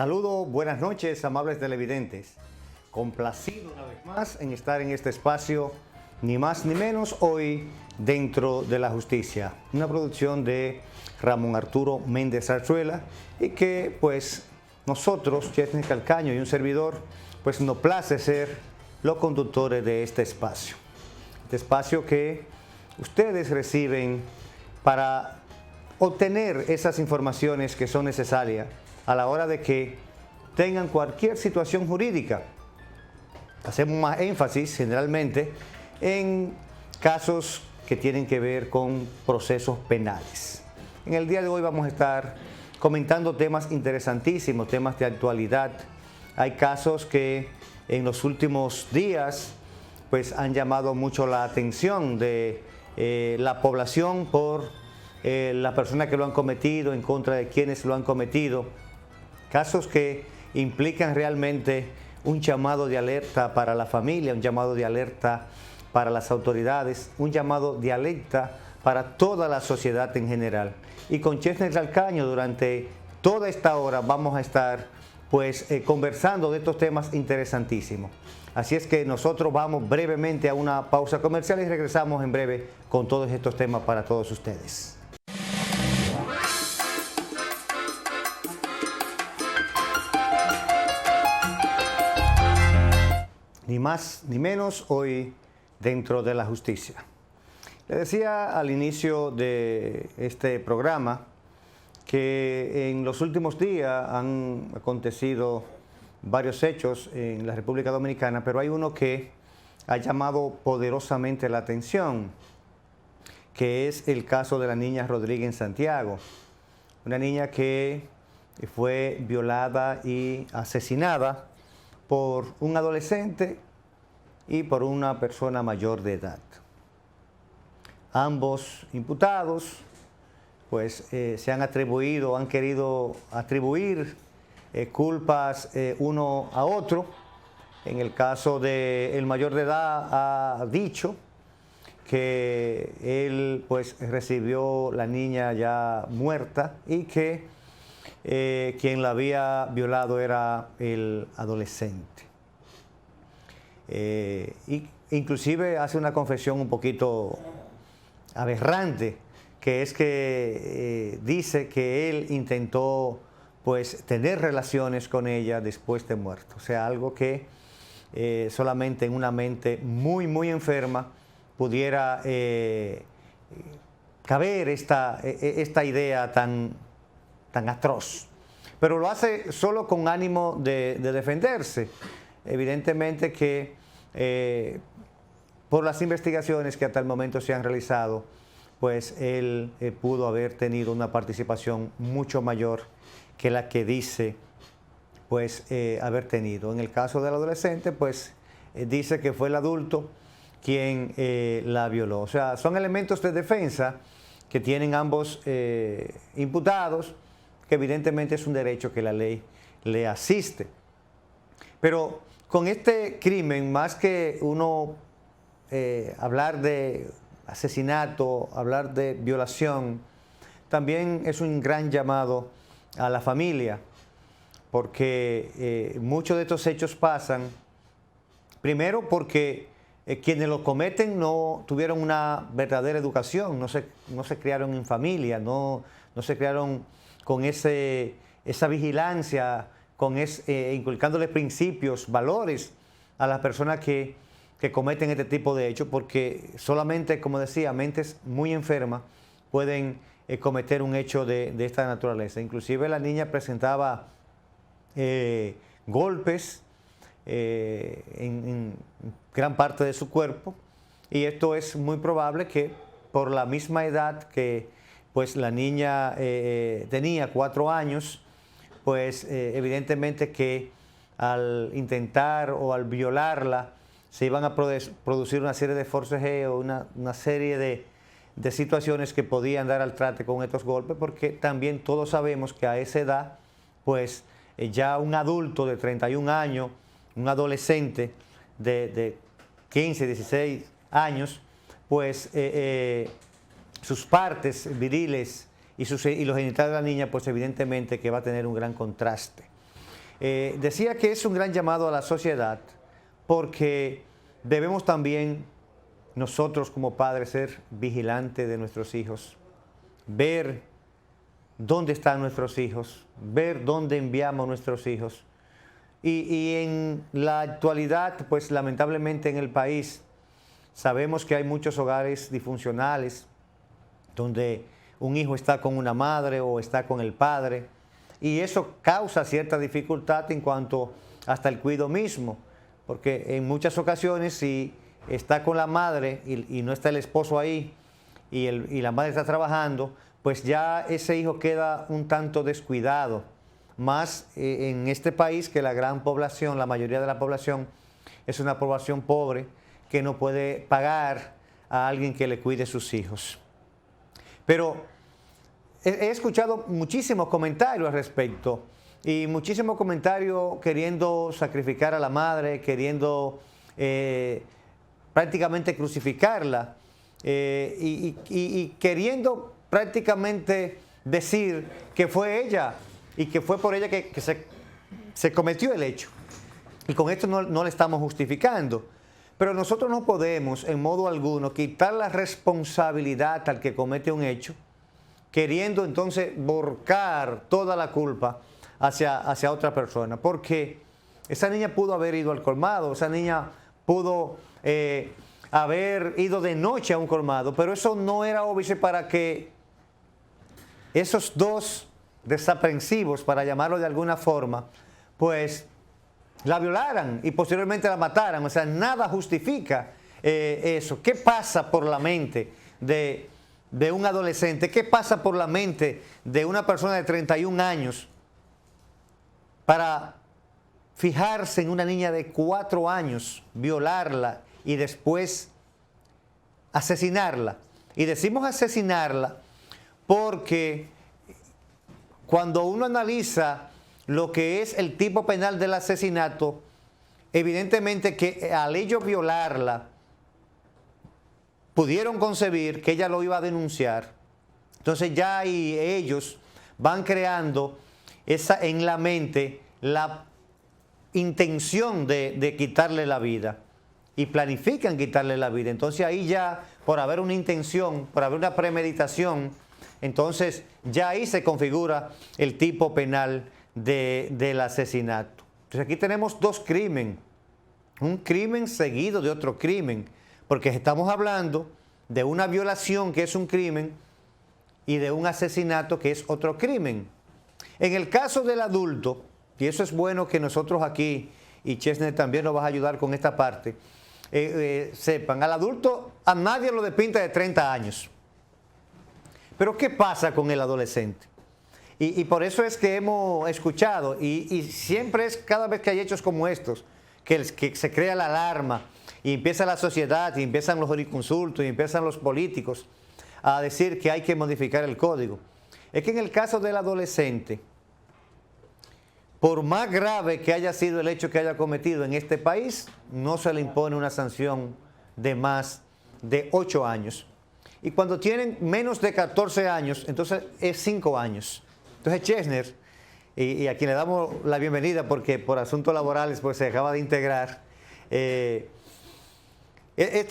Saludo, buenas noches, amables televidentes. Complacido una vez más en estar en este espacio, ni más ni menos, hoy Dentro de la Justicia, una producción de Ramón Arturo Méndez Zarzuela y que pues nosotros, Chesney Calcaño y un servidor, pues nos place ser los conductores de este espacio. Este espacio que ustedes reciben para obtener esas informaciones que son necesarias a la hora de que tengan cualquier situación jurídica. Hacemos más énfasis generalmente en casos que tienen que ver con procesos penales. En el día de hoy vamos a estar comentando temas interesantísimos, temas de actualidad. Hay casos que en los últimos días pues han llamado mucho la atención de la población por las personas que lo han cometido, en contra de quienes lo han cometido. Casos que implican realmente un llamado de alerta para la familia, un llamado de alerta para las autoridades, un llamado de alerta para toda la sociedad en general. Y con Chesney Calcaño durante toda esta hora vamos a estar pues conversando de estos temas interesantísimos. Así es que nosotros vamos brevemente a una pausa comercial y regresamos en breve con todos estos temas para todos ustedes. Ni más ni menos hoy Dentro de la Justicia. Le decía al inicio de este programa que en los últimos días han acontecido varios hechos en la República Dominicana, pero hay uno que ha llamado poderosamente la atención, que es el caso de la niña Rodríguez en Santiago. Una niña que fue violada y asesinada por un adolescente y por una persona mayor de edad. Ambos imputados pues se han atribuido, han querido atribuir culpas uno a otro. En el caso del mayor de edad ha dicho que él pues recibió la niña ya muerta y que quien la había violado era el adolescente. Inclusive hace una confesión un poquito aberrante, que es que dice que él intentó pues tener relaciones con ella después de muerto. O sea, algo que solamente en una mente muy muy enferma pudiera caber esta idea tan atroz. Pero lo hace solo con ánimo de defenderse. Evidentemente que por las investigaciones que hasta el momento se han realizado, pues él pudo haber tenido una participación mucho mayor que la que dice pues haber tenido. En el caso del adolescente, pues dice que fue el adulto quien la violó. O sea, son elementos de defensa que tienen ambos imputados, que evidentemente es un derecho que la ley le asiste. Pero con este crimen, más que uno hablar de asesinato, hablar de violación, también es un gran llamado a la familia, porque muchos de estos hechos pasan, primero porque quienes los cometen no tuvieron una verdadera educación, no se criaron en familia, no se criaron con esa vigilancia, inculcándoles principios, valores a las personas que cometen este tipo de hechos, porque solamente, como decía, mentes muy enfermas pueden cometer un hecho de esta naturaleza. Inclusive la niña presentaba golpes en gran parte de su cuerpo, y esto es muy probable que por la misma edad que pues la niña tenía, 4 años, pues evidentemente que al intentar o al violarla se iban a producir una serie de forcejeos, una serie de situaciones que podían dar al traste con estos golpes, porque también todos sabemos que a esa edad, pues ya un adulto de 31 años, un adolescente de 15, 16 años, pues sus partes viriles y los genitales de la niña, pues evidentemente que va a tener un gran contraste. Decía que es un gran llamado a la sociedad porque debemos también nosotros como padres ser vigilantes de nuestros hijos, ver dónde están nuestros hijos, ver dónde enviamos nuestros hijos. Y en la actualidad, pues lamentablemente en el país, sabemos que hay muchos hogares disfuncionales donde un hijo está con una madre o está con el padre y eso causa cierta dificultad en cuanto hasta el cuidado mismo, porque en muchas ocasiones si está con la madre y no está el esposo ahí y la madre está trabajando, pues ya ese hijo queda un tanto descuidado. Más en este país que la gran población, la mayoría de la población es una población pobre que no puede pagar a alguien que le cuide sus hijos. Pero he escuchado muchísimos comentarios al respecto y muchísimos comentarios queriendo sacrificar a la madre, queriendo prácticamente crucificarla y queriendo prácticamente decir que fue ella y que fue por ella que se cometió el hecho. Y con esto no le estamos justificando. Pero nosotros no podemos en modo alguno quitar la responsabilidad al que comete un hecho, queriendo entonces volcar toda la culpa hacia otra persona. Porque esa niña pudo haber ido al colmado, esa niña pudo haber ido de noche a un colmado, pero eso no era óbice para que esos dos desaprensivos, para llamarlo de alguna forma, pues la violaran y posteriormente la mataran. O sea, nada justifica eso. ¿Qué pasa por la mente de un adolescente? ¿Qué pasa por la mente de una persona de 31 años para fijarse en una niña de 4 años, violarla y después asesinarla? Y decimos asesinarla porque cuando uno analiza lo que es el tipo penal del asesinato, evidentemente que al ellos violarla, pudieron concebir que ella lo iba a denunciar. Entonces ya ahí ellos van creando en la mente la intención de quitarle la vida y planifican quitarle la vida. Entonces ahí ya, por haber una intención, por haber una premeditación, entonces ya ahí se configura el tipo penal del asesinato. Entonces aquí tenemos dos crímenes, un crimen seguido de otro crimen, porque estamos hablando de una violación que es un crimen y de un asesinato que es otro crimen. En el caso del adulto, y eso es bueno que nosotros aquí, y Chesner también nos va a ayudar con esta parte, sepan, al adulto a nadie lo despinta de 30 años. Pero ¿qué pasa con el adolescente? Y por eso es que hemos escuchado, y siempre es cada vez que hay hechos como estos, que se crea la alarma, y empieza la sociedad, y empiezan los jurisconsultos, y empiezan los políticos a decir que hay que modificar el código. Es que en el caso del adolescente, por más grave que haya sido el hecho que haya cometido en este país, no se le impone una sanción de más de 8 años. Y cuando tienen menos de 14 años, entonces es 5 años. Entonces Chesner, y a quien le damos la bienvenida porque por asuntos laborales pues se acaba de integrar, esta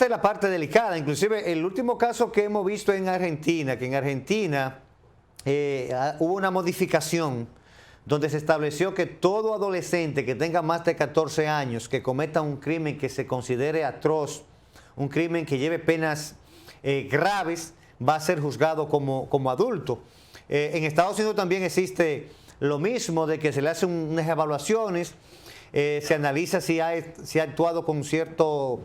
es la parte delicada. Inclusive el último caso que hemos visto en Argentina, que en Argentina hubo una modificación donde se estableció que todo adolescente que tenga más de 14 años, que cometa un crimen que se considere atroz, un crimen que lleve penas graves, va a ser juzgado como adulto. En Estados Unidos también existe lo mismo, de que se le hacen unas evaluaciones, se analiza si ha actuado con cierto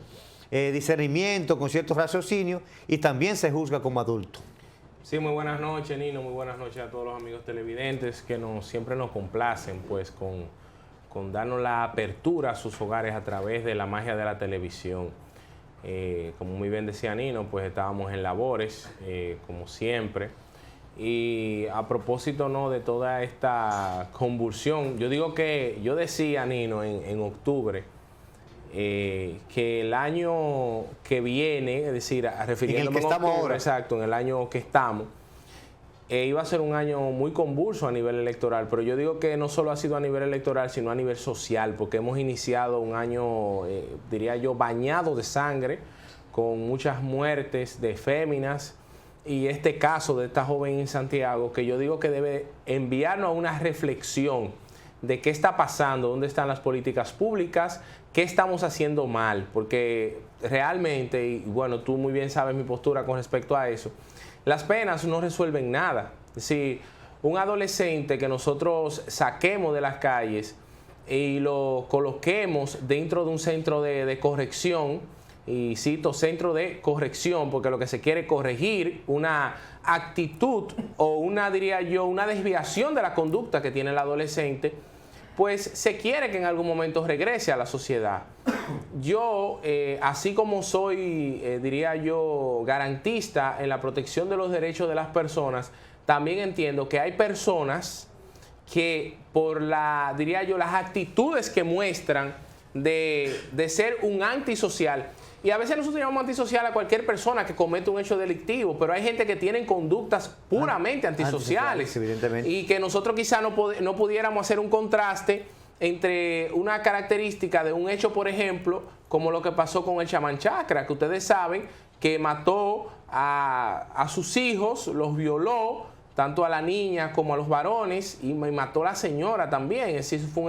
discernimiento, con cierto raciocinio, y también se juzga como adulto. Sí, muy buenas noches, Nino, muy buenas noches a todos los amigos televidentes que siempre nos complacen pues con darnos la apertura a sus hogares a través de la magia de la televisión. Como muy bien decía Nino, pues estábamos en labores, como siempre. Y a propósito, ¿no?, de toda esta convulsión, yo decía, Nino, en octubre, que el año que viene, es decir, refiriéndome a octubre, exacto, en el año que estamos, iba a ser un año muy convulso a nivel electoral, pero yo digo que no solo ha sido a nivel electoral, sino a nivel social, porque hemos iniciado un año, diría yo, bañado de sangre, con muchas muertes de féminas, y este caso de esta joven en Santiago, que yo digo que debe enviarnos a una reflexión de qué está pasando, dónde están las políticas públicas, qué estamos haciendo mal, porque realmente, y bueno, tú muy bien sabes mi postura con respecto a eso, las penas no resuelven nada. Es decir, un adolescente que nosotros saquemos de las calles y lo coloquemos dentro de un centro de corrección, y cito centro de corrección porque lo que se quiere es corregir una actitud o una, diría yo, una desviación de la conducta que tiene el adolescente, pues se quiere que en algún momento regrese a la sociedad. Yo, así como soy, diría yo, garantista en la protección de los derechos de las personas, también entiendo que hay personas que por diría yo, las actitudes que muestran de ser un antisocial, y a veces nosotros llamamos antisocial a cualquier persona que comete un hecho delictivo, pero hay gente que tiene conductas puramente antisociales, evidentemente. Y que nosotros quizá no pudiéramos hacer un contraste entre una característica de un hecho, por ejemplo, como lo que pasó con el chamán Chacra, que ustedes saben que mató a sus hijos, los violó, tanto a la niña como a los varones, y mató a la señora también. Es decir, fue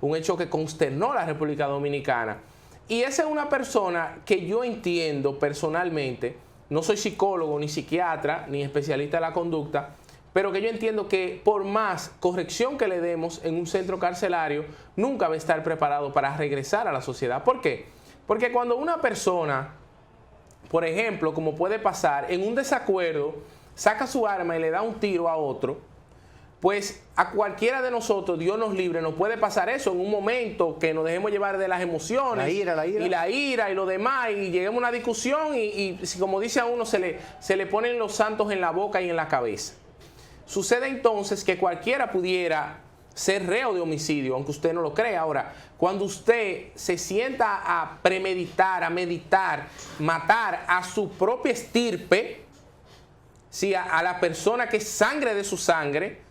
un hecho que consternó a la República Dominicana. Y esa es una persona que yo entiendo personalmente, no soy psicólogo, ni psiquiatra, ni especialista de la conducta, pero que yo entiendo que por más corrección que le demos en un centro carcelario, nunca va a estar preparado para regresar a la sociedad. ¿Por qué? Porque cuando una persona, por ejemplo, como puede pasar, en un desacuerdo, saca su arma y le da un tiro a otro, pues a cualquiera de nosotros, Dios nos libre, nos puede pasar eso en un momento que nos dejemos llevar de las emociones. La ira y lo demás, y lleguemos a una discusión y como dice a uno, se le ponen los santos en la boca y en la cabeza. Sucede entonces que cualquiera pudiera ser reo de homicidio, aunque usted no lo crea. Ahora, cuando usted se sienta a premeditar, a meditar, matar a su propia estirpe, ¿sí? a la persona que es sangre de su sangre.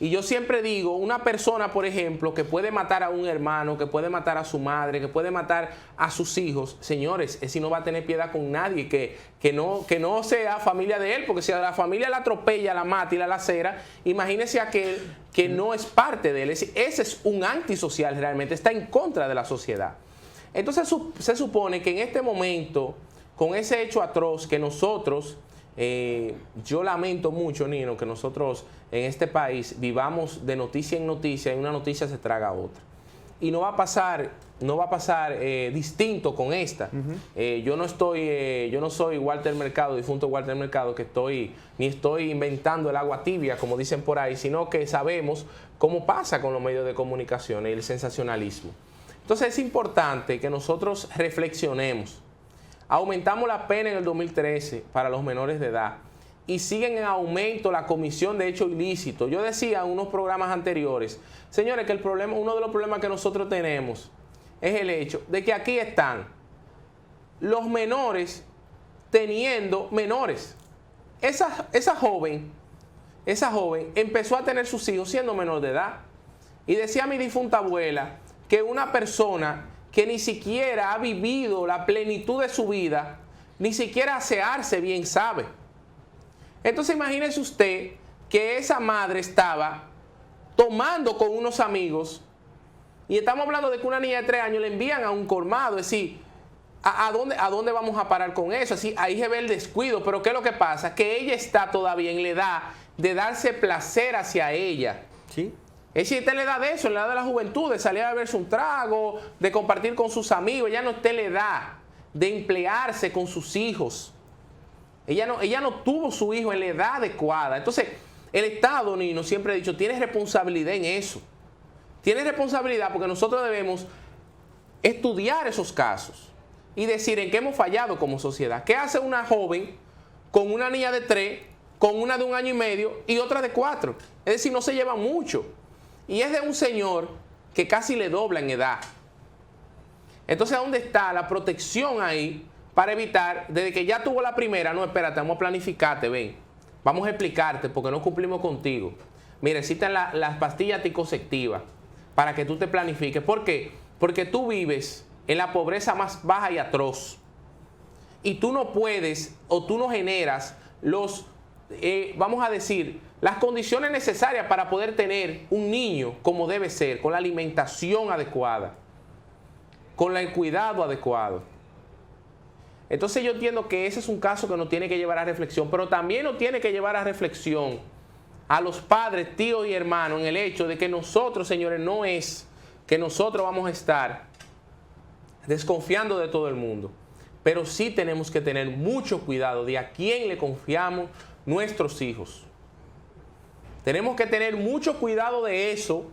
Y yo siempre digo, una persona, por ejemplo, que puede matar a un hermano, que puede matar a su madre, que puede matar a sus hijos, señores, ese no va a tener piedad con nadie, que no sea familia de él, porque si a la familia la atropella, la mata y la lacera, imagínese a aquel que no es parte de él. Ese es un antisocial realmente, está en contra de la sociedad. Entonces se supone que en este momento, con ese hecho atroz que nosotros... yo lamento mucho, Nino, que nosotros en este país vivamos de noticia en noticia y una noticia se traga a otra. Y no va a pasar distinto con esta. Yo no soy Walter Mercado, difunto Walter Mercado, ni estoy inventando el agua tibia, como dicen por ahí, sino que sabemos cómo pasa con los medios de comunicación y el sensacionalismo. Entonces es importante que nosotros reflexionemos. Aumentamos la pena en el 2013 para los menores de edad y siguen en aumento la comisión de hechos ilícitos. Yo decía en unos programas anteriores, señores, que uno de los problemas que nosotros tenemos es el hecho de que aquí están los menores teniendo menores. Esa joven empezó a tener sus hijos siendo menor de edad. Y decía mi difunta abuela que una persona que ni siquiera ha vivido la plenitud de su vida, ni siquiera asearse bien sabe. Entonces imagínese usted que esa madre estaba tomando con unos amigos, y estamos hablando de que una niña de 3 años le envían a un colmado. Es decir, ¿a dónde vamos a parar con eso? Así, ahí se ve el descuido. Pero ¿qué es lo que pasa? Que ella está todavía en la edad de darse placer hacia ella. Sí. Es decir, está en la edad de eso, en la edad de la juventud, de salir a beberse un trago, de compartir con sus amigos. Ella no está en la edad de emplearse con sus hijos. Ella no tuvo su hijo en la edad adecuada. Entonces, el Estado, Nino, siempre he dicho, tiene responsabilidad en eso. Tiene responsabilidad porque nosotros debemos estudiar esos casos y decir en qué hemos fallado como sociedad. ¿Qué hace una joven con una niña de 3, con una de 1 año y medio y otra de 4? Es decir, no se llevan mucho. Y es de un señor que casi le dobla en edad. Entonces, ¿dónde está la protección ahí para evitar, desde que ya tuvo la primera, no, espérate, vamos a planificarte, ven, vamos a explicarte porque no cumplimos contigo. Mira, existen las pastillas anticonceptivas para que tú te planifiques. ¿Por qué? Porque tú vives en la pobreza más baja y atroz. Y tú no puedes o tú no generas vamos a decir, las condiciones necesarias para poder tener un niño como debe ser, con la alimentación adecuada, con el cuidado adecuado. Entonces yo entiendo que ese es un caso que nos tiene que llevar a reflexión, pero también nos tiene que llevar a reflexión a los padres, tíos y hermanos en el hecho de que nosotros, señores, no es que nosotros vamos a estar desconfiando de todo el mundo, pero sí tenemos que tener mucho cuidado de a quién le confiamos nuestros hijos. Tenemos que tener mucho cuidado de eso,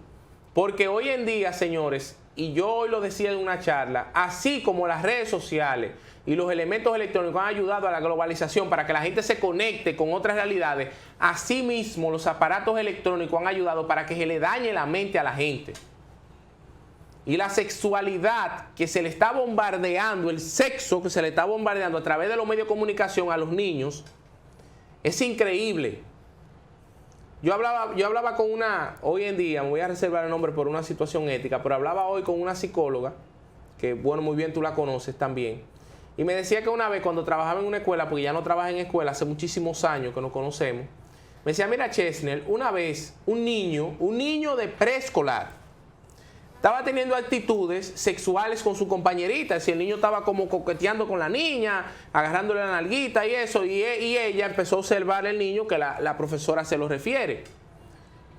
porque hoy en día, señores, y yo hoy lo decía en una charla, así como las redes sociales y los elementos electrónicos han ayudado a la globalización para que la gente se conecte con otras realidades, asimismo los aparatos electrónicos han ayudado para que se le dañe la mente a la gente. Y la sexualidad que se le está bombardeando, el sexo que se le está bombardeando a través de los medios de comunicación a los niños, es increíble. Yo hablaba con una, hoy en día, me voy a reservar el nombre por una situación ética, pero hablaba hoy con una psicóloga, que bueno, muy bien tú la conoces también, y me decía que una vez cuando trabajaba en una escuela, porque ya no trabaja en escuela, hace muchísimos años que nos conocemos, me decía, mira Chesnel, una vez un niño de preescolar, estaba teniendo actitudes sexuales con su compañerita, si el niño estaba como coqueteando con la niña, agarrándole la nalguita y eso, y ella empezó a observar al niño que la profesora se lo refiere.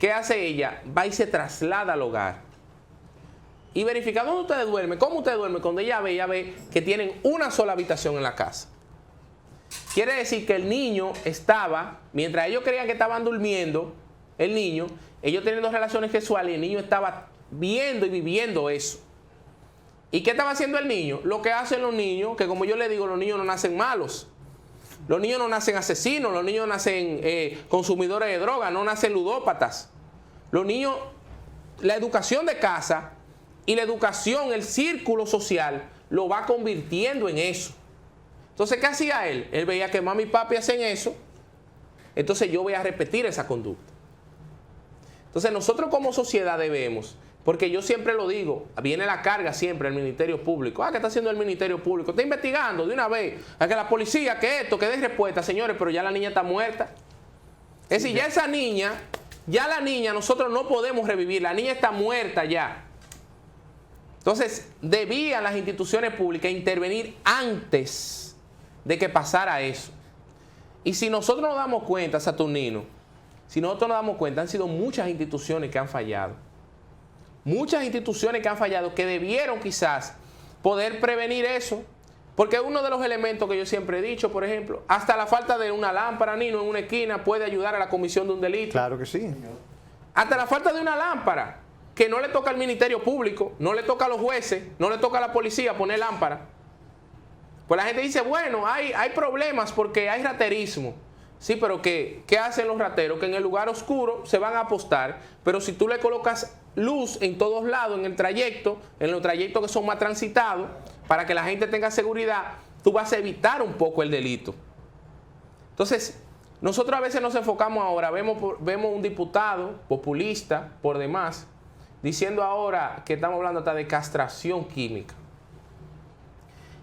¿Qué hace ella? Va y se traslada al hogar. Y verifica dónde ustedes duermen, cómo ustedes duermen. Cuando ella ve que tienen una sola habitación en la casa. Quiere decir que el niño estaba, mientras ellos creían que estaban durmiendo, ellos teniendo relaciones sexuales, y el niño estaba viendo y viviendo eso. ¿Y qué estaba haciendo el niño? Lo que hacen los niños, que como yo le digo, los niños no nacen malos. Los niños no nacen asesinos, los niños nacen consumidores de drogas, no nacen ludópatas. Los niños, la educación de casa y la educación, el círculo social, lo va convirtiendo en eso. Entonces, ¿qué hacía él? Él veía que mami y papi hacen eso, entonces yo voy a repetir esa conducta. Entonces, nosotros como sociedad debemos, porque yo siempre lo digo, viene la carga siempre al Ministerio Público. ¿Qué está haciendo el Ministerio Público? Está investigando de una vez, a que la policía, que esto, que dé respuesta, señores, pero ya la niña está muerta. Es decir, ya esa niña, ya la niña nosotros no podemos revivir, la niña está muerta ya. Entonces, debían las instituciones públicas intervenir antes de que pasara eso. Y si nosotros nos damos cuenta, Saturnino, si nosotros nos damos cuenta, han sido muchas instituciones que han fallado. Muchas instituciones que han fallado, que debieron quizás poder prevenir eso. Porque uno de los elementos que yo siempre he dicho, por ejemplo, hasta la falta de una lámpara, Nino, en una esquina puede ayudar a la comisión de un delito. Claro que sí. Hasta la falta de una lámpara, que no le toca al Ministerio Público, no le toca a los jueces, no le toca a la policía poner lámpara. Pues la gente dice, bueno, hay problemas porque hay raterismo. Sí, pero ¿qué hacen los rateros? Que en el lugar oscuro se van a apostar, pero si tú le colocas luz en todos lados, en los trayectos que son más transitados, para que la gente tenga seguridad, tú vas a evitar un poco el delito. Entonces, nosotros a veces nos enfocamos ahora, vemos un diputado populista, por demás, diciendo ahora que estamos hablando hasta de castración química.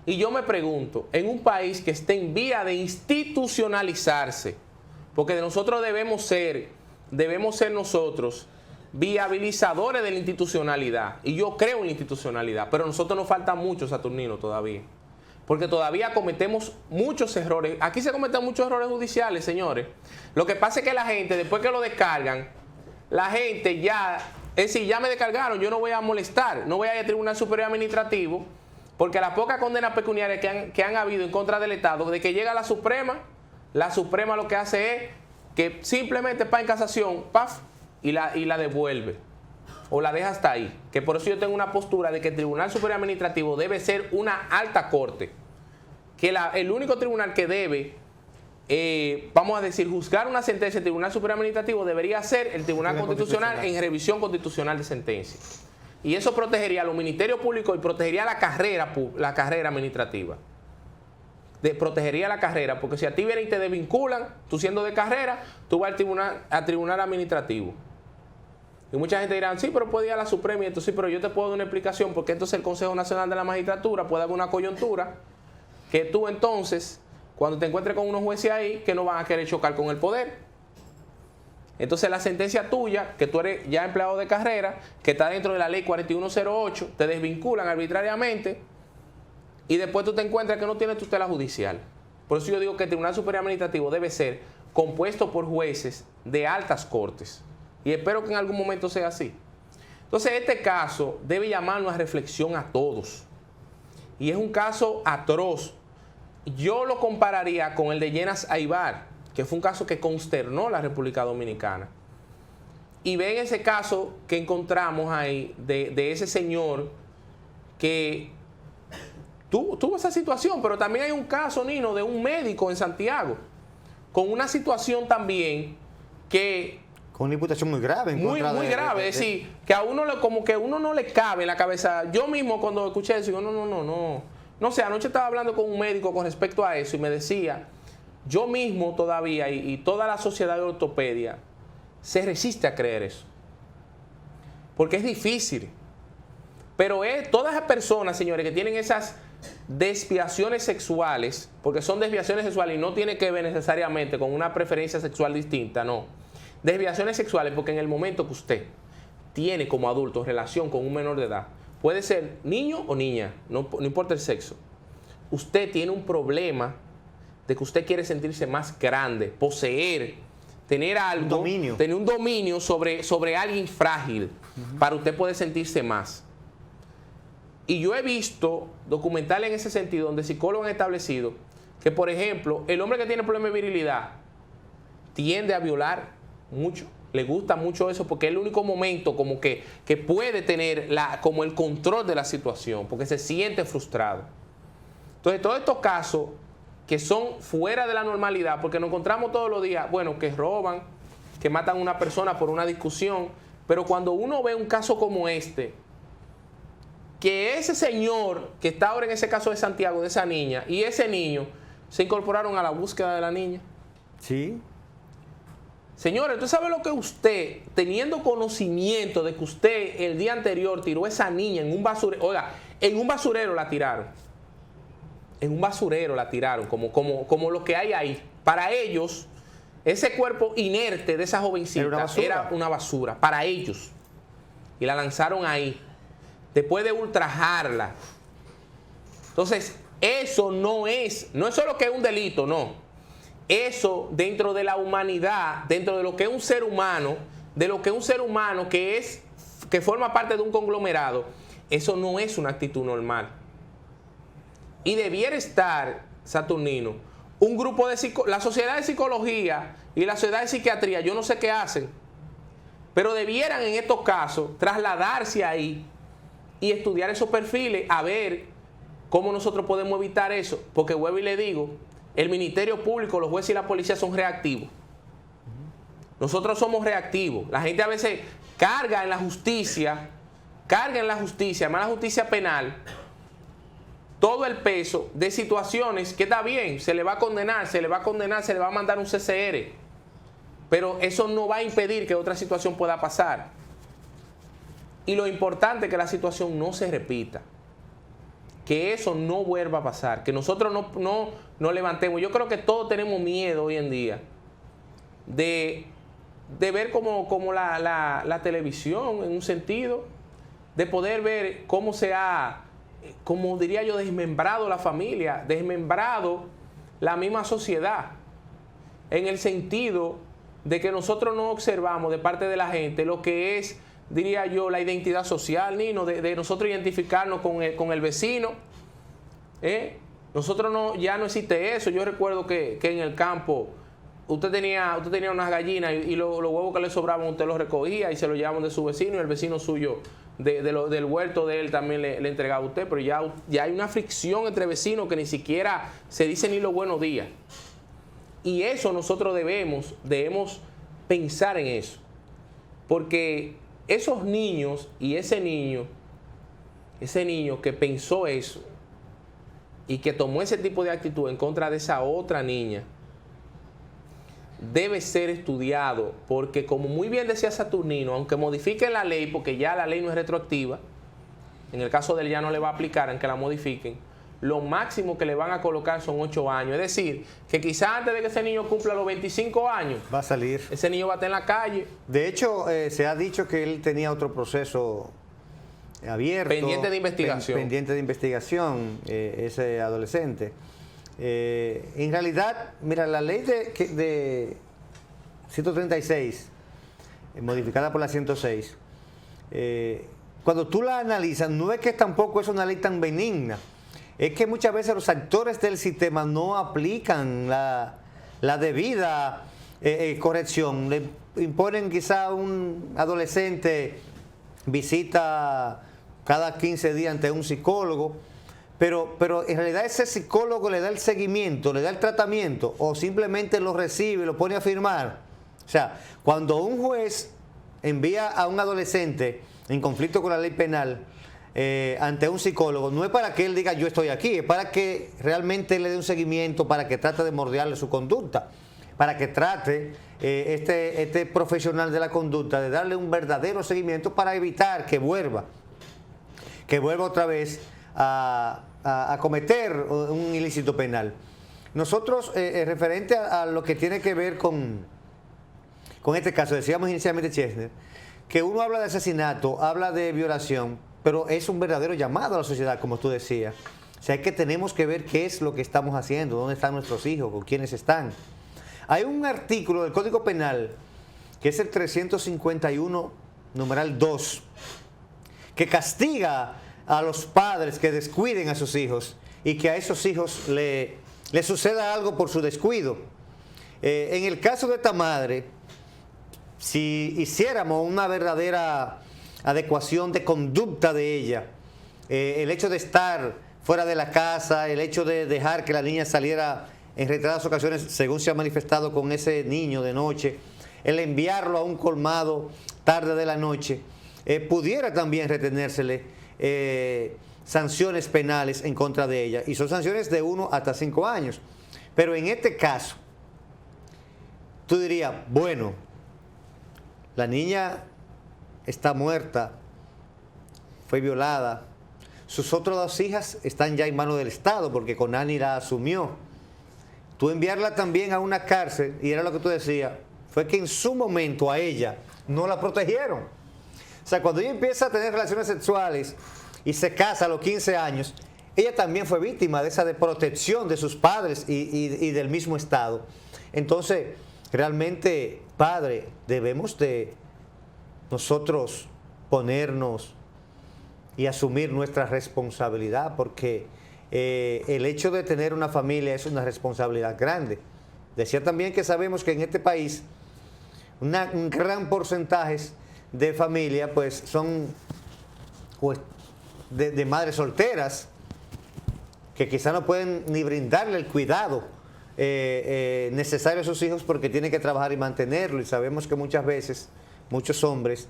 Y yo me pregunto, en un país que está en vía de institucionalizarse, porque nosotros debemos ser nosotros viabilizadores de la institucionalidad, y yo creo en la institucionalidad, pero a nosotros nos falta mucho, Saturnino, todavía, porque todavía cometemos muchos errores. Aquí se cometen muchos errores judiciales, señores. Lo que pasa es que la gente, después que lo descargan, la gente ya, es decir, ya me descargaron, yo no voy a molestar, no voy a ir al Tribunal Superior Administrativo, porque las pocas condenas pecuniarias que han habido en contra del Estado, de que llega la Suprema lo que hace es que simplemente va en casación, ¡paf!, y la devuelve. O la deja hasta ahí. Que por eso yo tengo una postura de que el Tribunal Superior Administrativo debe ser una alta corte. Que el único tribunal que debe, vamos a decir, juzgar una sentencia del Tribunal Superior Administrativo debería ser el Tribunal Constitucional en revisión constitucional de sentencia. Y eso protegería a los ministerios públicos y protegería la carrera administrativa. protegería la carrera, porque si a ti vienen y te desvinculan, tú siendo de carrera, tú vas al tribunal administrativo. Y mucha gente dirá, sí, pero puede ir a la Suprema, y entonces, sí, pero yo te puedo dar una explicación, porque entonces el Consejo Nacional de la Magistratura puede haber una coyuntura que tú entonces, cuando te encuentres con unos jueces ahí, que no van a querer chocar con el poder. Entonces la sentencia tuya, que tú eres ya empleado de carrera, que está dentro de la ley 4108, te desvinculan arbitrariamente y después tú te encuentras que no tienes tutela judicial. Por eso yo digo que el Tribunal Superior Administrativo debe ser compuesto por jueces de altas cortes. Y espero que en algún momento sea así. Entonces este caso debe llamarnos a reflexión a todos. Y es un caso atroz. Yo lo compararía con el de Yenas Aybar, que fue un caso que consternó a la República Dominicana. Y ven ese caso que encontramos ahí de ese señor que tuvo esa situación, pero también hay un caso, Nino, de un médico en Santiago, con una situación también que... Con una imputación muy grave. Muy grave, es decir, que a uno como que a uno no le cabe en la cabeza. Yo mismo cuando escuché eso, digo, no sé, anoche estaba hablando con un médico con respecto a eso y me decía, yo mismo todavía y toda la sociedad de ortopedia se resiste a creer eso. Porque es difícil. Pero todas esas personas, señores, que tienen esas desviaciones sexuales, porque son desviaciones sexuales y no tiene que ver necesariamente con una preferencia sexual distinta, no. Desviaciones sexuales porque en el momento que usted tiene como adulto relación con un menor de edad, puede ser niño o niña, no importa el sexo, usted tiene un problema de que usted quiere sentirse más grande, poseer, tener algo, tener un dominio sobre alguien frágil, para usted poder sentirse más. Y yo he visto documentales en ese sentido donde psicólogos han establecido que, por ejemplo, el hombre que tiene problema de virilidad tiende a violar mucho, le gusta mucho eso porque es el único momento como que puede tener como el control de la situación, porque se siente frustrado. Entonces, todos estos casos que son fuera de la normalidad, porque nos encontramos todos los días, bueno, que roban, que matan a una persona por una discusión, pero cuando uno ve un caso como este, que ese señor que está ahora en ese caso de Santiago, de esa niña, y ese niño, se incorporaron a la búsqueda de la niña. Sí. Señores, ¿usted sabe lo que usted, teniendo conocimiento de que usted el día anterior tiró a esa niña en un basurero? Oiga, en un basurero la tiraron. En un basurero la tiraron, como lo que hay ahí. Para ellos, ese cuerpo inerte de esa jovencita era una basura. Para ellos. Y la lanzaron ahí. Después de ultrajarla. Entonces, eso no es solo que es un delito, no. Eso dentro de la humanidad, dentro de lo que es un ser humano, que forma parte de un conglomerado, eso no es una actitud normal. Y debiera estar, Saturnino, un grupo de la sociedad de psicología y la sociedad de psiquiatría, yo no sé qué hacen, pero debieran en estos casos trasladarse ahí y estudiar esos perfiles, a ver cómo nosotros podemos evitar eso, porque vuelvo y le digo, el Ministerio Público, los jueces y la policía son reactivos. Nosotros somos reactivos. La gente a veces carga en la justicia, además la justicia penal, todo el peso de situaciones que está bien, se le va a condenar, se le va a mandar un CCR. Pero eso no va a impedir que otra situación pueda pasar. Y lo importante es que la situación no se repita. Que eso no vuelva a pasar, que nosotros no levantemos. Yo creo que todos tenemos miedo hoy en día de ver como la televisión, en un sentido, de poder ver cómo se ha, como diría yo, desmembrado la familia, desmembrado la misma sociedad, en el sentido de que nosotros no observamos de parte de la gente lo que es, diría yo, la identidad social, Nino, de nosotros identificarnos con el vecino. Nosotros ya no existe eso. Yo recuerdo que en el campo usted tenía unas gallinas y los huevos que le sobraban usted los recogía y se los llevaban de su vecino, y el vecino suyo del huerto de él también le entregaba a usted. Pero ya hay una fricción entre vecinos que ni siquiera se dice ni los buenos días. Y eso nosotros debemos pensar en eso, porque esos niños y ese niño que pensó eso, y que tomó ese tipo de actitud en contra de esa otra niña, debe ser estudiado, porque como muy bien decía Saturnino, aunque modifiquen la ley, porque ya la ley no es retroactiva, en el caso de él ya no le va a aplicar aunque la modifiquen, lo máximo que le van a colocar son 8 años. Es decir, que quizás antes de que ese niño cumpla los 25 años, va a salir. Ese niño va a estar en la calle. De hecho, se ha dicho que él tenía otro proceso abierto. Pendiente de investigación. Pendiente de investigación, ese adolescente. En realidad, mira, la ley de 136, modificada por la 106, cuando tú la analizas, no es que tampoco es una ley tan benigna. Es que muchas veces los actores del sistema no aplican la debida corrección. Le imponen quizá a un adolescente visita cada 15 días ante un psicólogo, pero en realidad ese psicólogo le da el seguimiento, le da el tratamiento o simplemente lo recibe y lo pone a firmar. O sea, cuando un juez envía a un adolescente en conflicto con la ley penal ante un psicólogo, no es para que él diga yo estoy aquí, es para que realmente le dé un seguimiento, para que trate de moldearle su conducta, para que trate este profesional de la conducta de darle un verdadero seguimiento para evitar que vuelva otra vez a cometer un ilícito penal. Nosotros, referente a lo que tiene que ver con este caso, decíamos inicialmente, Chesner, que uno habla de asesinato, habla de violación, pero es un verdadero llamado a la sociedad, como tú decías. O sea, es que tenemos que ver qué es lo que estamos haciendo, dónde están nuestros hijos, con quiénes están. Hay un artículo del Código Penal, que es el 351, numeral 2, que castiga a los padres que descuiden a sus hijos y que a esos hijos le suceda algo por su descuido. En el caso de esta madre, si hiciéramos una verdadera adecuación de conducta de ella, el hecho de estar fuera de la casa, el hecho de dejar que la niña saliera en reiteradas ocasiones, según se ha manifestado con ese niño de noche, el enviarlo a un colmado tarde de la noche, pudiera también retenérsele sanciones penales en contra de ella, y son sanciones de 1 hasta 5 años. Pero en este caso, tú dirías, bueno, la niña está muerta, fue violada, sus otras 2 hijas están ya en manos del Estado porque Conani la asumió. Tú enviarla también a una cárcel, y era lo que tú decías, fue que en su momento a ella no la protegieron. O sea, cuando ella empieza a tener relaciones sexuales y se casa a los 15 años, ella también fue víctima de esa protección de sus padres y del mismo Estado. Entonces, realmente, padre, debemos de nosotros ponernos y asumir nuestra responsabilidad, porque el hecho de tener una familia es una responsabilidad grande. Decía también que sabemos que en este país un gran porcentaje de familias pues son pues, de madres solteras que quizá no pueden ni brindarle el cuidado necesario a sus hijos porque tienen que trabajar y mantenerlo, y sabemos que muchas veces muchos hombres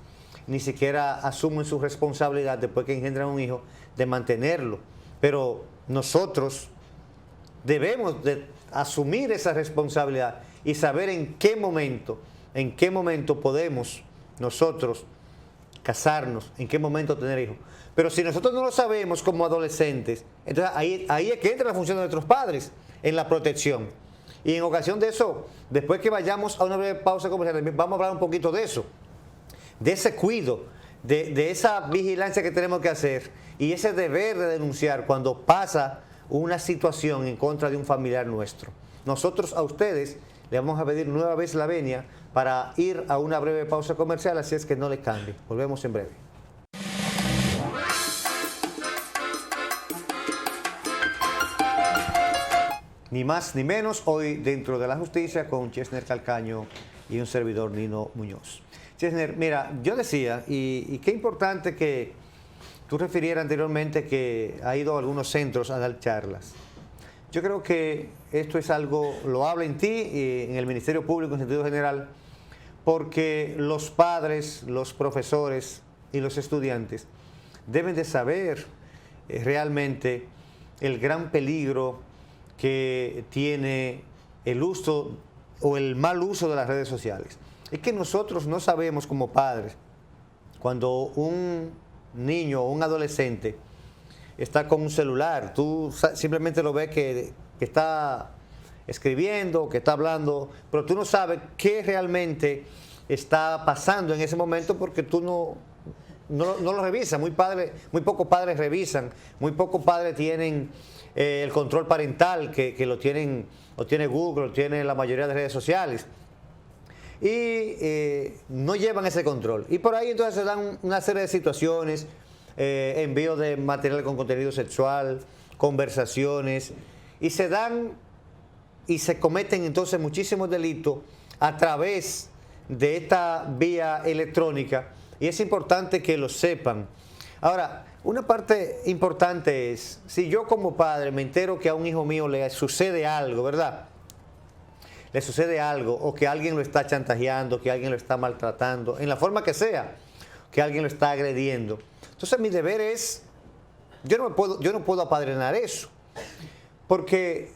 ni siquiera asumen su responsabilidad después que engendran un hijo de mantenerlo. Pero nosotros debemos de asumir esa responsabilidad y saber en qué momento podemos nosotros casarnos, en qué momento tener hijos. Pero si nosotros no lo sabemos como adolescentes, entonces ahí es que entra la función de nuestros padres en la protección. Y en ocasión de eso, después que vayamos a una breve pausa comercial, vamos a hablar un poquito de eso, de ese cuidado, de esa vigilancia que tenemos que hacer y ese deber de denunciar cuando pasa una situación en contra de un familiar nuestro. Nosotros a ustedes le vamos a pedir nueva vez la venia para ir a una breve pausa comercial, así es que no le cambie. Volvemos en breve. Ni más ni menos, hoy dentro de la justicia con Chesner Calcaño y un servidor, Nino Muñoz. Chesner, mira, yo decía, y qué importante que tú refirieras anteriormente que ha ido a algunos centros a dar charlas. Yo creo que esto es algo loable en ti y en el Ministerio Público en sentido general, porque los padres, los profesores y los estudiantes deben de saber realmente el gran peligro que tiene el uso o el mal uso de las redes sociales. Es que nosotros no sabemos como padres, cuando un niño o un adolescente está con un celular, tú simplemente lo ves que está escribiendo, que está hablando, pero tú no sabes qué realmente está pasando en ese momento porque tú no lo revisas. Muy pocos padres revisan, muy pocos padres tienen el control parental que lo tiene Google, lo tiene la mayoría de redes sociales. Y no llevan ese control. Y por ahí entonces se dan una serie de situaciones, envío de material con contenido sexual, conversaciones, y se cometen entonces muchísimos delitos a través de esta vía electrónica, y es importante que lo sepan. Ahora, una parte importante es, si yo como padre me entero que a un hijo mío le sucede algo, ¿verdad? Le sucede algo, o que alguien lo está chantajeando, que alguien lo está maltratando, en la forma que sea, que alguien lo está agrediendo. Entonces mi deber es, yo no puedo apadrinar eso, porque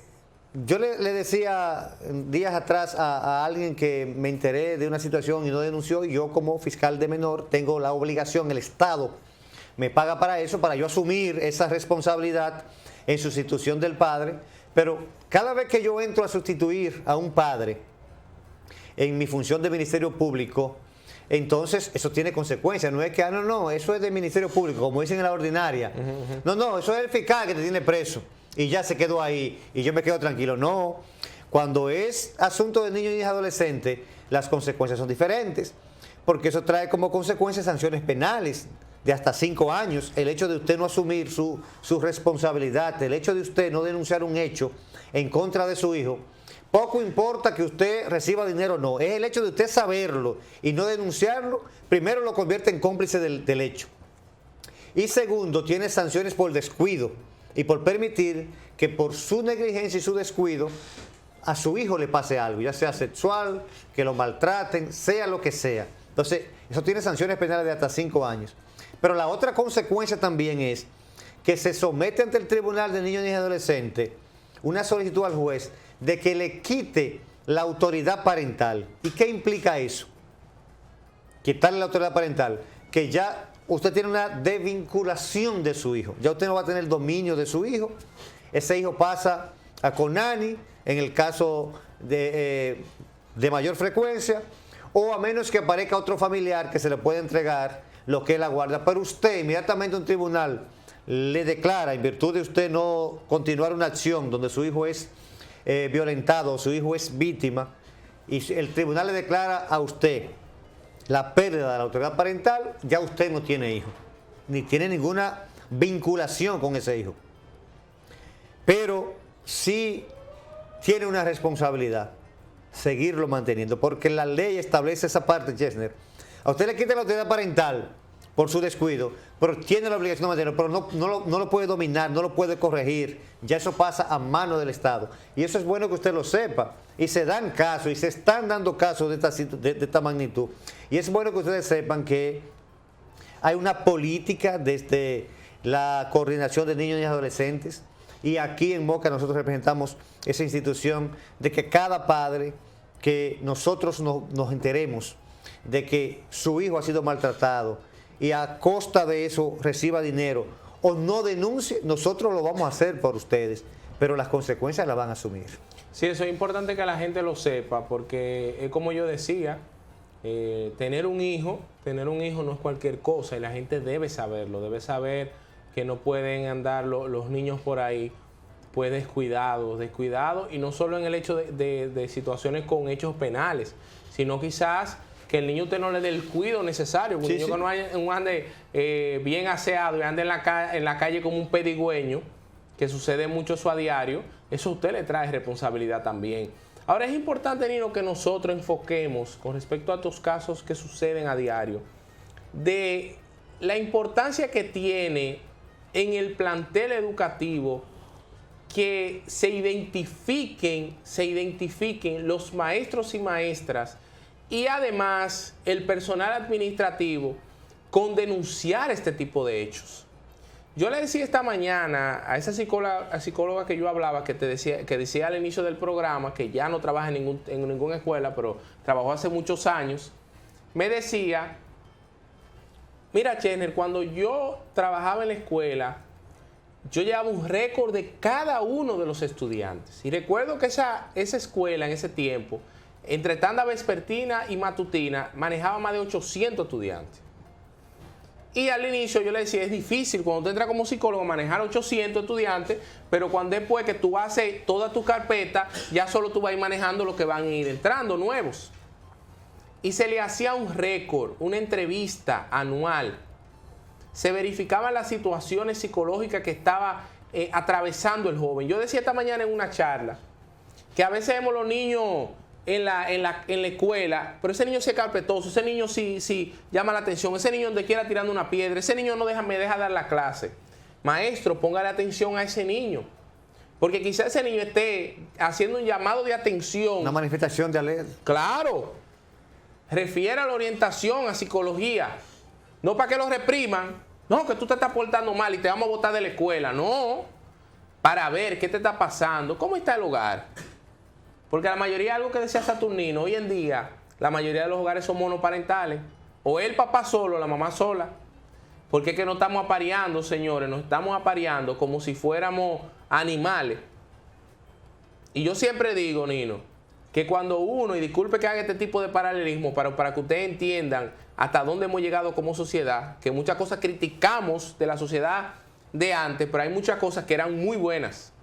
yo le decía días atrás a alguien que me enteré de una situación y no denunció, y yo como fiscal de menor tengo la obligación, el Estado me paga para eso, para yo asumir esa responsabilidad en sustitución del padre. Pero cada vez que yo entro a sustituir a un padre en mi función de Ministerio Público, entonces eso tiene consecuencias. No es que, no, eso es del Ministerio Público, como dicen en la ordinaria. No, eso es el fiscal que te tiene preso y ya se quedó ahí y yo me quedo tranquilo. No, cuando es asunto de niños y adolescentes, las consecuencias son diferentes, porque eso trae como consecuencia sanciones penales de hasta 5 años, el hecho de usted no asumir su responsabilidad, el hecho de usted no denunciar un hecho en contra de su hijo. Poco importa que usted reciba dinero o no, es el hecho de usted saberlo y no denunciarlo, primero lo convierte en cómplice del hecho. Y segundo, tiene sanciones por descuido y por permitir que por su negligencia y su descuido a su hijo le pase algo, ya sea sexual, que lo maltraten, sea lo que sea. Entonces, eso tiene sanciones penales de hasta 5 años. Pero la otra consecuencia también es que se somete ante el Tribunal de Niños y Adolescentes una solicitud al juez de que le quite la autoridad parental. ¿Y qué implica eso? Quitarle la autoridad parental, que ya usted tiene una desvinculación de su hijo. Ya usted no va a tener el dominio de su hijo. Ese hijo pasa a CONANI, en el caso de mayor frecuencia, o a menos que aparezca otro familiar que se le pueda entregar lo que es la guarda. Pero usted, inmediatamente un tribunal le declara, en virtud de usted no continuar una acción donde su hijo es violentado o su hijo es víctima, y el tribunal le declara a usted la pérdida de la autoridad parental, ya usted no tiene hijo, ni tiene ninguna vinculación con ese hijo. Pero sí tiene una responsabilidad, seguirlo manteniendo, porque la ley establece esa parte, Chesner. A usted le quita la autoridad parental por su descuido, pero tiene la obligación de mantenerlo, pero no lo puede dominar, no lo puede corregir. Ya eso pasa a mano del Estado. Y eso es bueno que usted lo sepa. Y se dan casos, y se están dando casos de esta magnitud. Y es bueno que ustedes sepan que hay una política desde la Coordinación de Niños y Adolescentes, y aquí en Moca nosotros representamos esa institución, de que cada padre que nosotros nos enteremos de que su hijo ha sido maltratado y a costa de eso reciba dinero o no denuncie, nosotros lo vamos a hacer por ustedes, pero las consecuencias las van a asumir. Sí, eso es importante que la gente lo sepa, porque es como yo decía, tener un hijo no es cualquier cosa, y la gente debe saberlo, debe saber que no pueden andar los niños por ahí pues descuidados, y no solo en el hecho de situaciones con hechos penales, sino quizás que el niño usted no le dé el cuidado necesario. Un niño que no ande bien aseado y ande en la calle como un pedigüeño, que sucede mucho eso a diario, eso a usted le trae responsabilidad también. Ahora es importante, Nino, que nosotros enfoquemos con respecto a estos casos que suceden a diario, de la importancia que tiene en el plantel educativo que se identifiquen los maestros y maestras y además el personal administrativo con denunciar este tipo de hechos. Yo le decía esta mañana a esa psicóloga que yo hablaba, que decía al inicio del programa, que ya no trabaja en ninguna escuela, pero trabajó hace muchos años, me decía, mira, Chenner, cuando yo trabajaba en la escuela, yo llevaba un récord de cada uno de los estudiantes. Y recuerdo que esa escuela en ese tiempo, entre tanda vespertina y matutina, manejaba más de 800 estudiantes. Y al inicio yo le decía, es difícil cuando tú entras como psicólogo manejar 800 estudiantes, pero cuando después que tú haces toda tu carpeta, ya solo tú vas a ir manejando los que van a ir entrando nuevos. Y se le hacía un récord, una entrevista anual. Se verificaban las situaciones psicológicas que estaba atravesando el joven. Yo decía esta mañana en una charla que a veces vemos los niños en la escuela, pero ese niño sí es carpetoso, ese niño sí llama la atención, ese niño donde quiera tirando una piedra, ese niño me deja dar la clase. Maestro, póngale atención a ese niño, porque quizás ese niño esté haciendo un llamado de atención. Una manifestación de alerta. Claro, refiere a la orientación, a psicología, no para que lo repriman, no, que tú te estás portando mal y te vamos a botar de la escuela, no, para ver qué te está pasando, cómo está el hogar. Porque la mayoría, algo que decía Saturnino, hoy en día la mayoría de los hogares son monoparentales. O el papá solo, la mamá sola. Porque es que nos estamos apareando, señores, nos estamos apareando como si fuéramos animales. Y yo siempre digo, Nino, que cuando uno, y disculpe que haga este tipo de paralelismo, para que ustedes entiendan hasta dónde hemos llegado como sociedad, que muchas cosas criticamos de la sociedad de antes, pero hay muchas cosas que eran muy buenas.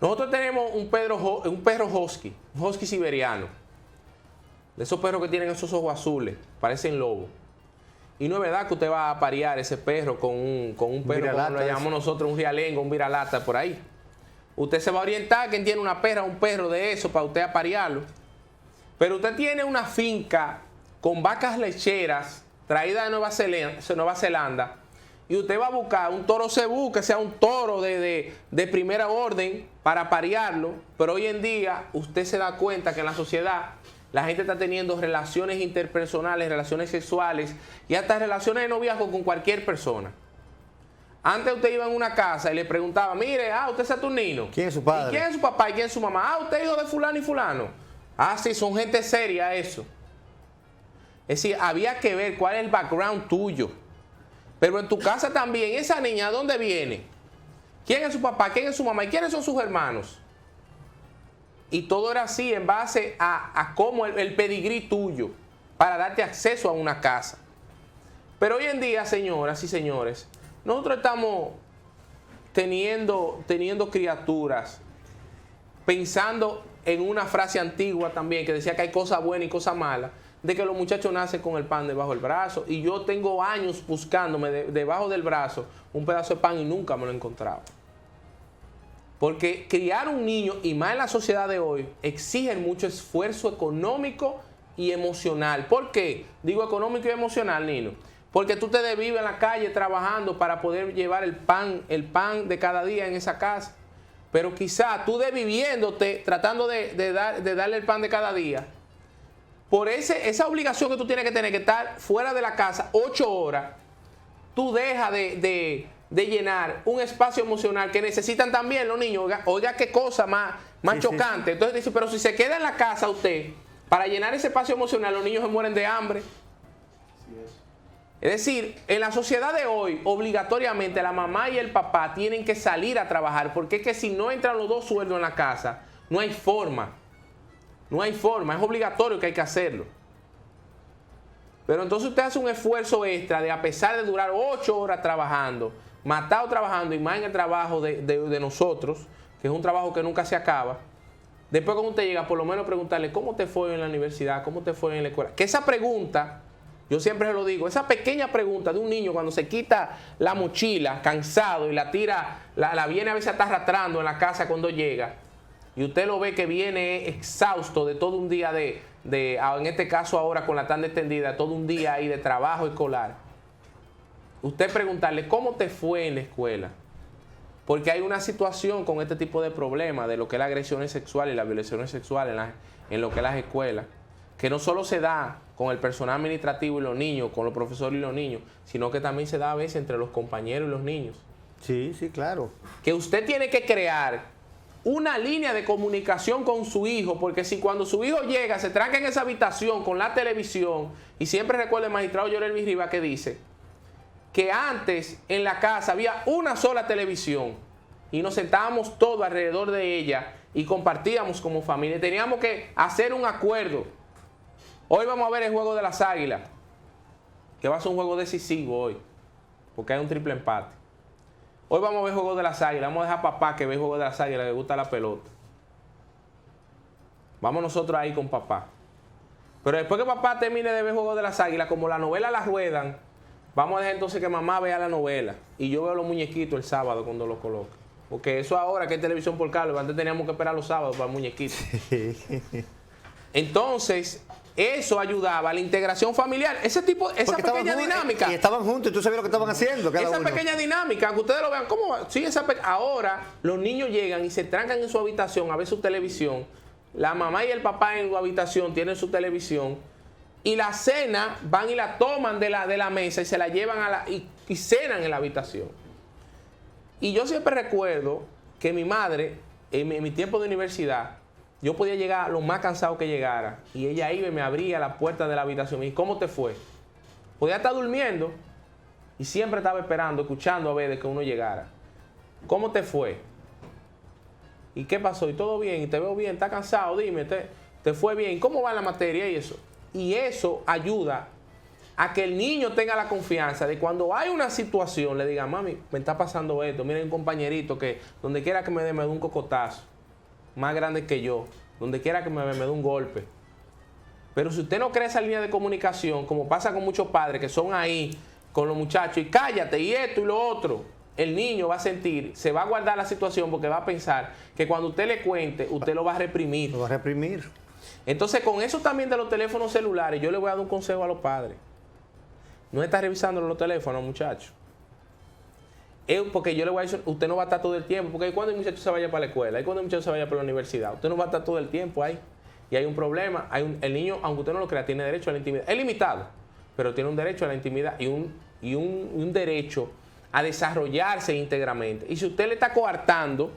Nosotros tenemos un perro husky, un husky siberiano. De esos perros que tienen esos ojos azules, parecen lobos. Y no es verdad que usted va a aparear ese perro con un perro, como lo llamamos nosotros, un rialengo, un viralata, por ahí. Usted se va a orientar quien tiene una perra, un perro de eso, para usted aparearlo. Pero usted tiene una finca con vacas lecheras traídas de Nueva Zelanda, y usted va a buscar un toro cebú, que sea un toro de primera orden, para aparearlo, pero hoy en día usted se da cuenta que en la sociedad la gente está teniendo relaciones interpersonales, relaciones sexuales y hasta relaciones de noviazgo con cualquier persona. Antes usted iba en una casa y le preguntaba, mire, usted es Saturnino. ¿Quién es su padre? ¿Y quién es su papá y quién es su mamá? Usted es hijo de fulano y fulano. Sí, son gente seria eso. Es decir, había que ver cuál es el background tuyo. Pero en tu casa también, esa niña, ¿de dónde viene? ¿Quién es su papá? ¿Quién es su mamá? ¿Y quiénes son sus hermanos? Y todo era así en base a cómo el pedigrí tuyo para darte acceso a una casa. Pero hoy en día, señoras y señores, nosotros estamos teniendo criaturas pensando en una frase antigua también que decía que hay cosas buenas y cosas malas, de que los muchachos nacen con el pan debajo del brazo, y yo tengo años buscándome debajo del brazo un pedazo de pan y nunca me lo he encontrado. Porque criar un niño, y más en la sociedad de hoy, exige mucho esfuerzo económico y emocional. ¿Por qué? Digo económico y emocional, Nino. Porque tú te desvives en la calle trabajando para poder llevar el pan de cada día en esa casa. Pero quizá tú desviviéndote, tratando de darle el pan de cada día, por esa obligación que tú tienes que tener que estar fuera de la casa 8 horas, tú dejas de llenar un espacio emocional que necesitan también los niños. Oiga qué cosa más chocante. Entonces dice, pero si se queda en la casa usted para llenar ese espacio emocional, los niños se mueren de hambre. Es decir, en la sociedad de hoy, obligatoriamente la mamá y el papá tienen que salir a trabajar, porque es que si no entran los dos sueldos en la casa, no hay forma. No hay forma, es obligatorio que hay que hacerlo. Pero entonces usted hace un esfuerzo extra de, a pesar de durar 8 horas trabajando, matado trabajando, y más en el trabajo de nosotros, que es un trabajo que nunca se acaba. Después cuando usted llega, por lo menos preguntarle cómo te fue en la universidad, cómo te fue en la escuela. Que esa pregunta, yo siempre se lo digo, esa pequeña pregunta de un niño cuando se quita la mochila cansado y la tira, la viene a veces está arrastrando en la casa cuando llega, y usted lo ve que viene exhausto de todo un día en este caso ahora con la tanda extendida, todo un día ahí de trabajo escolar. Usted preguntarle cómo te fue en la escuela. Porque hay una situación con este tipo de problemas de lo que es la agresión sexual y la violación sexual en lo que es las escuelas, que no solo se da con el personal administrativo y los niños, con los profesores y los niños, sino que también se da a veces entre los compañeros y los niños. Sí, sí, claro. Que usted tiene que crear una línea de comunicación con su hijo, porque si cuando su hijo llega, se tranca en esa habitación con la televisión, y siempre recuerda el magistrado Yorelvis Rivas que dice que antes en la casa había una sola televisión y nos sentábamos todos alrededor de ella y compartíamos como familia. Teníamos que hacer un acuerdo. Hoy vamos a ver el juego de las Águilas, que va a ser un juego decisivo hoy, porque hay un triple empate. Hoy vamos a ver el juego de las Águilas. Vamos a dejar a papá que ve el juego de las Águilas, que le gusta la pelota. Vamos nosotros ahí con papá. Pero después que papá termine de ver el juego de las Águilas, como la novela la ruedan, vamos a dejar entonces que mamá vea la novela. Y yo veo los muñequitos el sábado cuando los coloque. Porque eso ahora que hay televisión por cable, antes teníamos que esperar los sábados para el muñequito. Entonces, eso ayudaba a la integración familiar. Esa pequeña dinámica. Y estaban juntos y tú sabías lo que estaban haciendo. Esa pequeña dinámica, aunque ustedes lo vean, ¿cómo va? Sí, ahora los niños llegan y se trancan en su habitación a ver su televisión. La mamá y el papá en su habitación tienen su televisión. Y la cena van y la toman de la mesa y se la llevan y cenan en la habitación. Y yo siempre recuerdo que mi madre, en mi tiempo de universidad, yo podía llegar lo más cansado que llegara. Y ella iba y me abría la puerta de la habitación. Y ¿cómo te fue? Podía estar durmiendo y siempre estaba esperando, escuchando a ver de que uno llegara. ¿Cómo te fue? ¿Y qué pasó? ¿Y todo bien? ¿Y te veo bien? ¿Estás cansado? Dime, ¿te fue bien? ¿Cómo va la materia y eso? Y eso ayuda a que el niño tenga la confianza de cuando hay una situación, le diga, mami, me está pasando esto. Miren, un compañerito que donde quiera que me dé un cocotazo, más grande que yo, donde quiera que me dé un golpe. Pero si usted no crea esa línea de comunicación, como pasa con muchos padres que son ahí con los muchachos, y cállate, y esto y lo otro, el niño va a sentir, se va a guardar la situación porque va a pensar que cuando usted le cuente, usted lo va a reprimir. Lo va a reprimir. Entonces, con eso también de los teléfonos celulares, yo le voy a dar un consejo a los padres. No está revisando los teléfonos, muchachos. Porque yo le voy a decir, usted no va a estar todo el tiempo, porque cuando el muchacho se vaya para la escuela, y cuando el muchacho se vaya para la universidad, usted no va a estar todo el tiempo ahí. Y hay un problema, el niño, aunque usted no lo crea, tiene derecho a la intimidad. Es limitado, pero tiene un derecho a la intimidad y un derecho a desarrollarse íntegramente. Y si usted le está coartando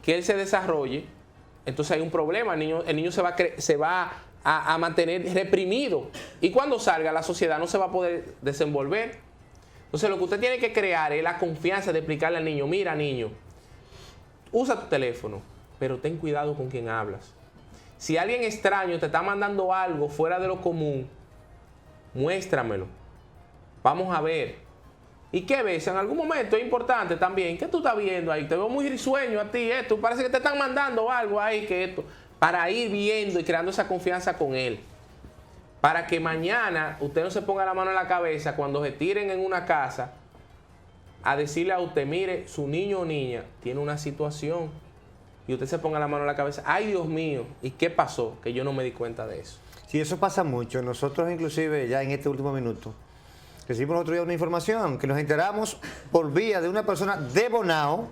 que él se desarrolle, entonces hay un problema. El niño se va a mantener reprimido. Y cuando salga a la sociedad no se va a poder desenvolver. Entonces lo que usted tiene que crear es la confianza de explicarle al niño, mira niño, usa tu teléfono, pero ten cuidado con quien hablas. Si alguien extraño te está mandando algo fuera de lo común, muéstramelo. Vamos a ver. ¿Y qué ves? En algún momento es importante también. ¿Qué tú estás viendo ahí? Te veo muy risueño a ti, esto. Parece que te están mandando algo ahí, que esto. Para ir viendo y creando esa confianza con él. Para que mañana usted no se ponga la mano en la cabeza cuando se tiren en una casa a decirle a usted, mire, su niño o niña tiene una situación. Y usted se ponga la mano en la cabeza, ay Dios mío, ¿y qué pasó? Que yo no me di cuenta de eso. Sí, eso pasa mucho. Nosotros inclusive ya en este último minuto recibimos otro día una información que nos enteramos por vía de una persona de Bonao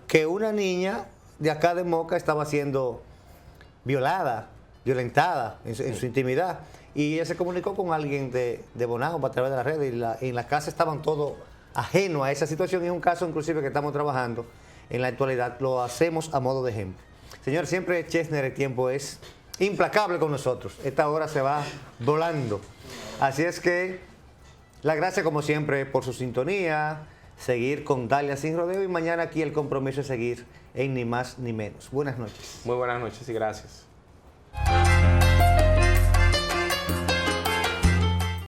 que una niña de acá de Moca estaba siendo violada, violentada en su intimidad. Y ella se comunicó con alguien de Bonao a través de las redes y en la casa estaban todos ajenos a esa situación. Y es un caso inclusive que estamos trabajando en la actualidad, lo hacemos a modo de ejemplo. Señor, siempre Chesner, el tiempo es implacable con nosotros. Esta hora se va volando. Así es que la gracia como siempre por su sintonía, seguir con Dalia Sin Rodeo y mañana aquí el compromiso es seguir en Ni Más Ni Menos. Buenas noches. Muy buenas noches y gracias.